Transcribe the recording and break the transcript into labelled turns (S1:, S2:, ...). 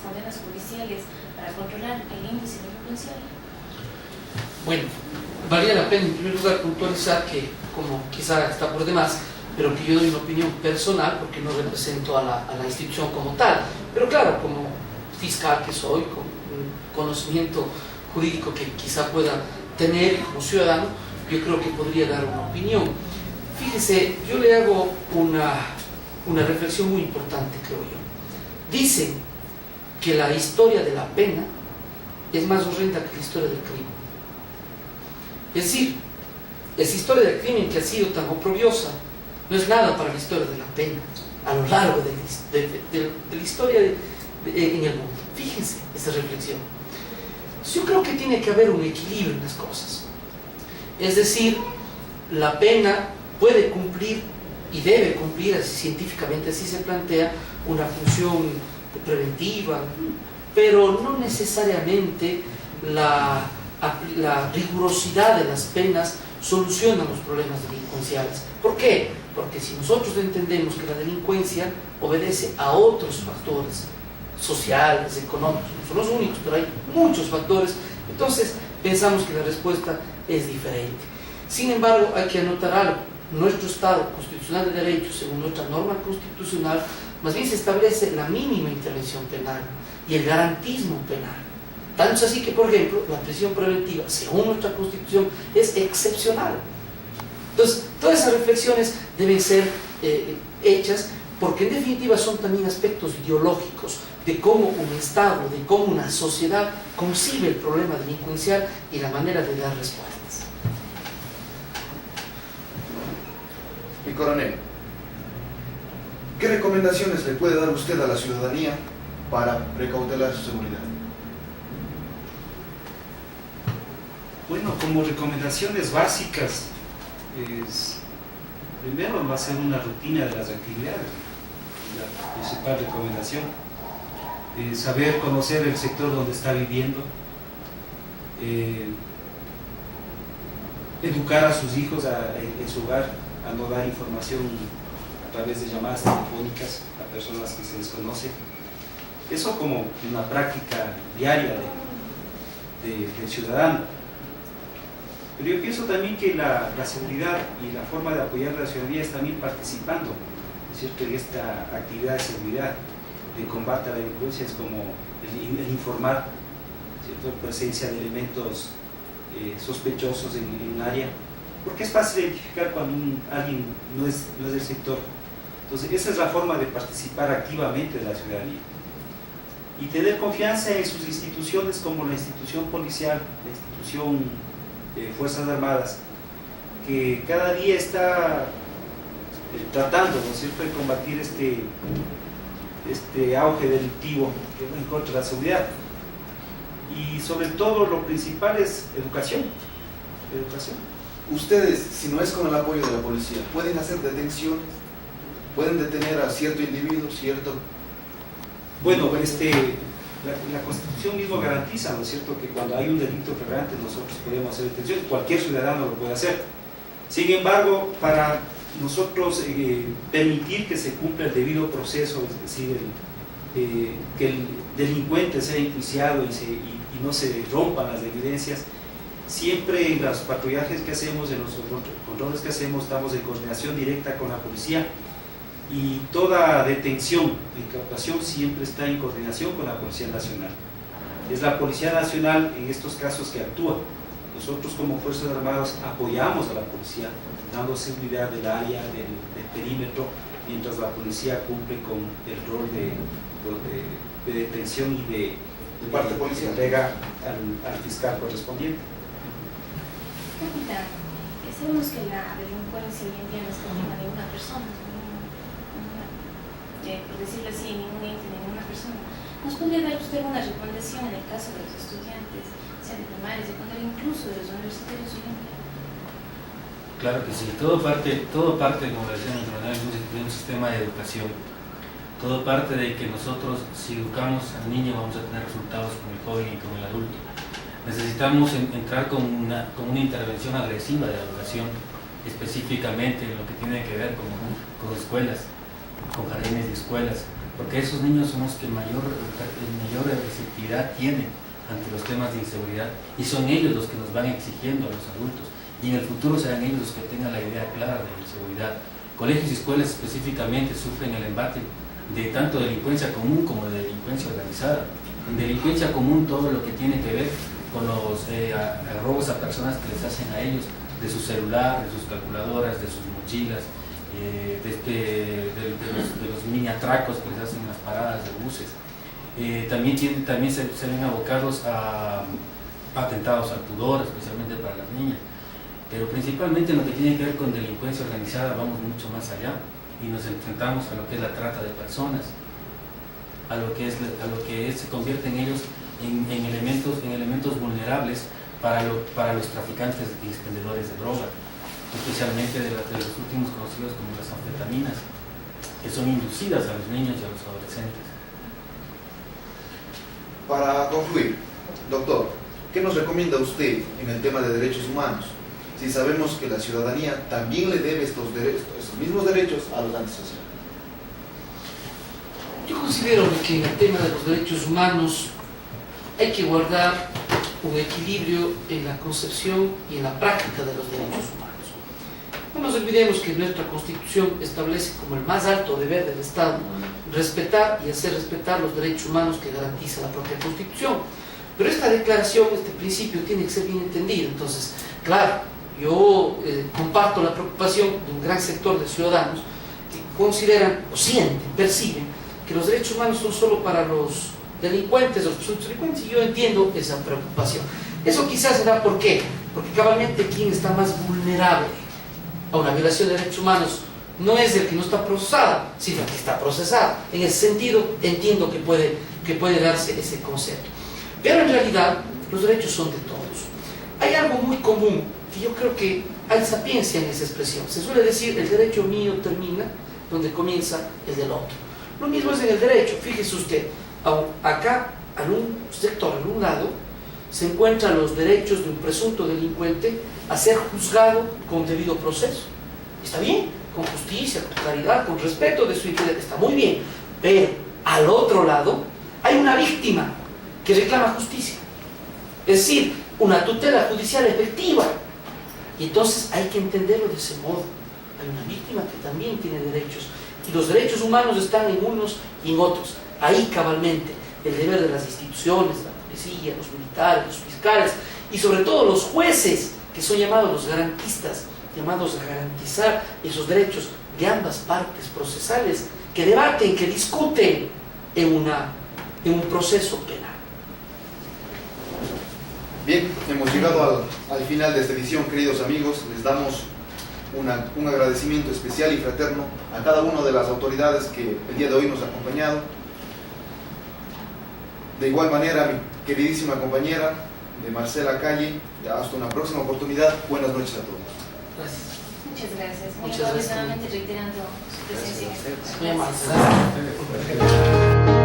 S1: condenas policiales para controlar el índice delincuencial?
S2: Bueno, valía la pena en primer lugar puntualizar que, como quizá está por demás, pero que yo doy una opinión personal porque no represento a la institución como tal, pero claro, como fiscal que soy, con un conocimiento jurídico que quizá pueda tener y como ciudadano, yo creo que podría dar una opinión. Fíjese, yo le hago una reflexión muy importante, creo yo. Dicen que la historia de la pena es más horrenda que la historia del crimen. Es decir, esa historia del crimen que ha sido tan oprobiosa no es nada para la historia de la pena a lo largo de la historia en el mundo. Fíjense esa reflexión. Yo creo que tiene que haber un equilibrio en las cosas. Es decir, la pena puede cumplir y debe cumplir, así científicamente así se plantea, una función preventiva, pero no necesariamente la rigurosidad de las penas soluciona los problemas delincuenciales. ¿Por qué? Porque si nosotros entendemos que la delincuencia obedece a otros factores sociales, económicos, no son los únicos, pero hay muchos factores, entonces pensamos que la respuesta es diferente. Sin embargo, hay que anotar algo. Nuestro Estado constitucional de derecho, según nuestra norma constitucional, más bien se establece la mínima intervención penal y el garantismo penal. Tanto es así que, por ejemplo, la prisión preventiva, según nuestra Constitución, es excepcional. Entonces, todas esas reflexiones deben ser hechas porque en definitiva son también aspectos ideológicos de cómo un Estado, de cómo una sociedad concibe el problema delincuencial y la manera de dar respuestas.
S3: Mi coronel, ¿qué recomendaciones le puede dar usted a la ciudadanía para precautelar su seguridad?
S4: Bueno, como recomendaciones básicas, primero va a ser una rutina de las actividades, la principal recomendación. Saber conocer el sector donde está viviendo, educar a sus hijos en su hogar, a no dar información a través de llamadas telefónicas a personas que se desconocen. Eso como una práctica diaria del ciudadano. Pero yo pienso también que la seguridad y la forma de apoyar a la ciudadanía es también participando, ¿cierto?, en esta actividad de seguridad, de combate a la delincuencia, es como el informar, ¿cierto?, presencia de elementos sospechosos en un área, porque es fácil identificar cuando alguien no es del sector. Entonces esa es la forma de participar activamente de la ciudadanía y tener confianza en sus instituciones como la institución policial, la institución Fuerzas Armadas, que cada día está tratando, ¿no es cierto?, de combatir este auge delictivo en contra de la seguridad. Y sobre todo lo principal es educación.
S3: Ustedes, si no es con el apoyo de la policía, ¿pueden hacer detenciones? ¿Pueden detener a cierto individuo, cierto?
S4: Bueno, la Constitución mismo garantiza, ¿no es cierto?, que cuando hay un delito flagrante nosotros podemos hacer detención, cualquier ciudadano lo puede hacer. Sin embargo, para nosotros permitir que se cumpla el debido proceso, es decir, que el delincuente sea enjuiciado y no se rompan las evidencias, siempre en los patrullajes que hacemos, en los controles que hacemos, estamos en coordinación directa con la policía, y toda detención, incautación siempre está en coordinación con la Policía Nacional. Es la Policía Nacional en estos casos que actúa. Nosotros como Fuerzas Armadas apoyamos a la policía, dando seguridad del área, del perímetro, mientras la policía cumple con el rol de detención y de
S3: parte policial,
S4: entrega al fiscal correspondiente.
S1: Capitán, sabemos que la delincuencia hoy en día no está encima de una persona, por decirlo así, ningún ente, ninguna persona. ¿Nos podría dar usted una recomendación en el caso de los estudiantes, sean de primaria, secundaria, incluso de los universitarios hoy en día?
S5: Claro que sí, todo parte, como decía el coronel, de un sistema de educación. Todo parte de que nosotros, si educamos al niño, vamos a tener resultados con el joven y con el adulto. Necesitamos entrar con una intervención agresiva de la educación, específicamente en lo que tiene que ver con escuelas, con jardines de escuelas, porque esos niños son los que mayor receptividad tienen ante los temas de inseguridad, y son ellos los que nos van exigiendo a los adultos, y en el futuro serán ellos los que tengan la idea clara de la inseguridad. Colegios y escuelas específicamente sufren el embate de tanto delincuencia común como de delincuencia organizada. En delincuencia común todo lo que tiene que ver con los robos a personas que les hacen a ellos, de su celular, de sus calculadoras, de sus mochilas, de los mini atracos que les hacen en las paradas de buses. También se ven abocados a atentados al pudor, especialmente para las niñas. Pero principalmente en lo que tiene que ver con delincuencia organizada vamos mucho más allá y nos enfrentamos a lo que es la trata de personas, a lo que se convierte en ellos en elementos vulnerables para los traficantes y expendedores de droga, especialmente de los últimos conocidos como las anfetaminas, que son inducidas a los niños y a los adolescentes.
S3: Para concluir, doctor, ¿qué nos recomienda usted en el tema de derechos humanos? Si sabemos que la ciudadanía también le debe estos mismos derechos a los antisociales.
S2: Yo considero que en el tema de los derechos humanos hay que guardar un equilibrio en la concepción y en la práctica de los derechos humanos. No nos olvidemos que nuestra Constitución establece como el más alto deber del Estado respetar y hacer respetar los derechos humanos que garantiza la propia Constitución. Pero esta declaración, este principio, tiene que ser bien entendido. Entonces, claro, yo comparto la preocupación de un gran sector de ciudadanos que consideran, o sienten, perciben que los derechos humanos son solo para los delincuentes o los presuntos delincuentes, y yo entiendo esa preocupación. Eso quizás se da ¿por qué? Porque cabalmente quien está más vulnerable a una violación de derechos humanos no es el que no está procesado, sino el que está procesado. En ese sentido entiendo que puede darse ese concepto. Pero en realidad los derechos son de todos. Hay algo muy común que yo creo que hay sapiencia en esa expresión. Se suele decir el derecho mío termina donde comienza el del otro. Lo mismo es en el derecho. Fíjese usted, acá en un sector, en un lado, se encuentran los derechos de un presunto delincuente a ser juzgado con debido proceso. Está bien, con justicia, con claridad, con respeto de su integridad, está muy bien. Pero al otro lado hay una víctima que reclama justicia, es decir, una tutela judicial efectiva. Y entonces hay que entenderlo de ese modo. Hay una víctima que también tiene derechos, y los derechos humanos están en unos y en otros. Ahí cabalmente el deber de las instituciones, la policía, los militares, los fiscales y sobre todo los jueces, que son llamados los garantistas, llamados a garantizar esos derechos de ambas partes procesales, que debaten, que discuten en un proceso penal.
S3: Bien, hemos llegado al final de esta edición, queridos amigos. Les damos un agradecimiento especial y fraterno a cada una de las autoridades que el día de hoy nos ha acompañado. De igual manera, a mi queridísima compañera de Marcela Calle. Hasta una próxima oportunidad. Buenas noches a todos.
S2: Gracias.
S1: Muchas gracias. Muy
S2: Muchas
S1: amable,
S2: gracias.
S1: nuevamente reiterando su presencia en este espacio.
S2: Muy amable. Gracias.